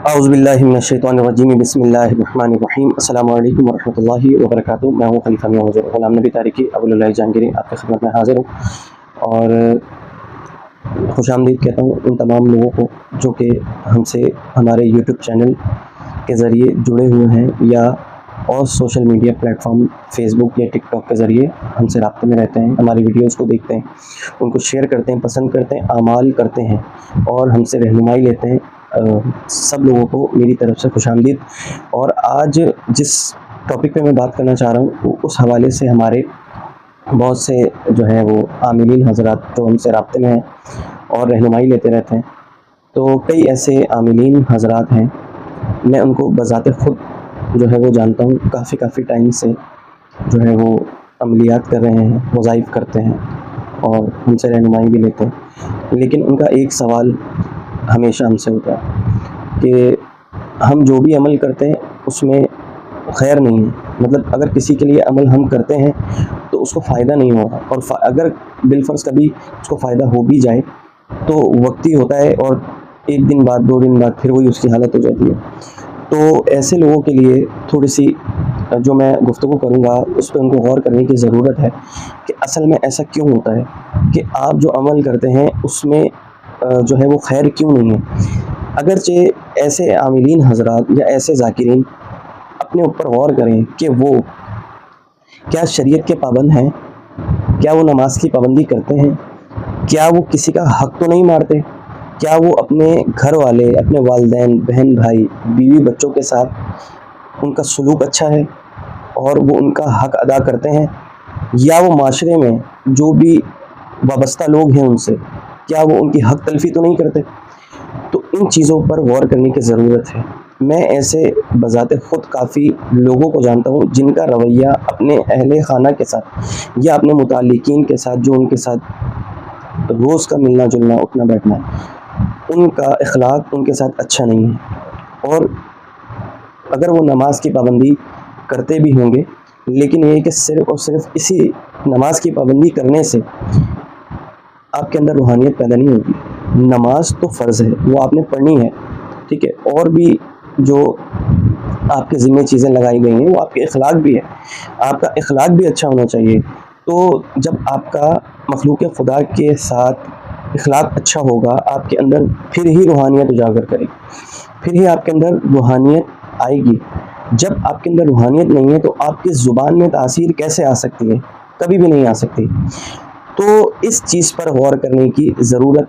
اعوذ باللہ من الشیطان الرجیم، بسم اللہ الرحمن الرحیم۔ السلام علیکم ورحمۃ اللہ وبرکاتہ۔ میں ہوں خلیفہ میاں حضور غلام نبی تاریخی ابو اللہ جہانگیری، آپ کی خدمت میں حاضر ہوں اور خوش آمدید کہتا ہوں ان تمام لوگوں کو جو کہ ہم سے ہمارے یوٹیوب چینل کے ذریعے جڑے ہوئے ہیں یا اور social media platform Facebook یا ٹک ٹاک کے ذریعے ہم سے رابطے میں رہتے ہیں، ہماری ویڈیوز کو دیکھتے ہیں، ان کو شیئر کرتے ہیں، پسند کرتے ہیں، اعمال کرتے ہیں اور ہم سے رہنمائی لیتے ہیں۔ سب لوگوں کو میری طرف سے خوش آمدید۔ اور آج جس ٹاپک پہ میں بات کرنا چاہ رہا ہوں اس حوالے سے ہمارے بہت سے جو ہیں وہ عاملین حضرات جو ہم سے رابطے میں ہیں اور رہنمائی لیتے رہتے ہیں، تو کئی ایسے عاملین حضرات ہیں، میں ان کو بذات خود جو ہے وہ جانتا ہوں، کافی ٹائم سے جو ہے وہ عملیات کر رہے ہیں، وظائف کرتے ہیں اور ہم سے رہنمائی بھی لیتے ہیں، لیکن ان کا ایک سوال ہمیشہ ہم سے ہوتا ہے کہ ہم جو بھی عمل کرتے ہیں اس میں خیر نہیں ہے، مطلب اگر کسی کے لیے عمل ہم کرتے ہیں تو اس کو فائدہ نہیں ہوگا، اور اگر بالفرض کبھی اس کو فائدہ ہو بھی جائے تو وقتی ہوتا ہے اور ایک دن بعد 2 دن بعد پھر وہی اس کی حالت ہو جاتی ہے۔ تو ایسے لوگوں کے لیے تھوڑی سی جو میں گفتگو کروں گا اس پہ ان کو غور کرنے کی ضرورت ہے کہ اصل میں ایسا کیوں ہوتا ہے کہ آپ جو عمل کرتے ہیں اس میں جو ہے وہ خیر کیوں نہیں ہے۔ اگرچہ ایسے عاملین حضرات یا ایسے ذاکرین اپنے اوپر غور کریں کہ وہ کیا شریعت کے پابند ہیں، کیا وہ نماز کی پابندی کرتے ہیں، کیا وہ کسی کا حق تو نہیں مارتے، کیا وہ اپنے گھر والے، اپنے والدین، بہن بھائی، بیوی بچوں کے ساتھ ان کا سلوک اچھا ہے اور وہ ان کا حق ادا کرتے ہیں، یا وہ معاشرے میں جو بھی وابستہ لوگ ہیں ان سے کیا وہ ان کی حق تلفی تو نہیں کرتے۔ تو ان چیزوں پر غور کرنے کی ضرورت ہے۔ میں ایسے بذات خود کافی لوگوں کو جانتا ہوں جن کا رویہ اپنے اہل خانہ کے ساتھ یا اپنے متعلقین کے ساتھ جو ان کے ساتھ روز کا ملنا جلنا اٹھنا بیٹھنا ہے، ان کا اخلاق ان کے ساتھ اچھا نہیں ہے، اور اگر وہ نماز کی پابندی کرتے بھی ہوں گے لیکن یہ کہ صرف اور صرف اسی نماز کی پابندی کرنے سے آپ کے اندر روحانیت پیدا نہیں ہوگی۔ نماز تو فرض ہے، وہ آپ نے پڑھنی ہے، ٹھیک ہے، اور بھی جو آپ کے ذمہ چیزیں لگائی گئی ہیں وہ آپ کے اخلاق بھی ہے، آپ کا اخلاق بھی اچھا ہونا چاہیے۔ تو جب آپ کا مخلوق خدا کے ساتھ اخلاق اچھا ہوگا آپ کے اندر پھر ہی روحانیت اجاگر کرے گی، پھر ہی آپ کے اندر روحانیت آئے گی۔ جب آپ کے اندر روحانیت نہیں ہے تو آپ کی زبان میں تاثیر کیسے آ سکتی ہے؟ کبھی بھی نہیں آ سکتی۔ تو اس چیز پر غور کرنے کی ضرورت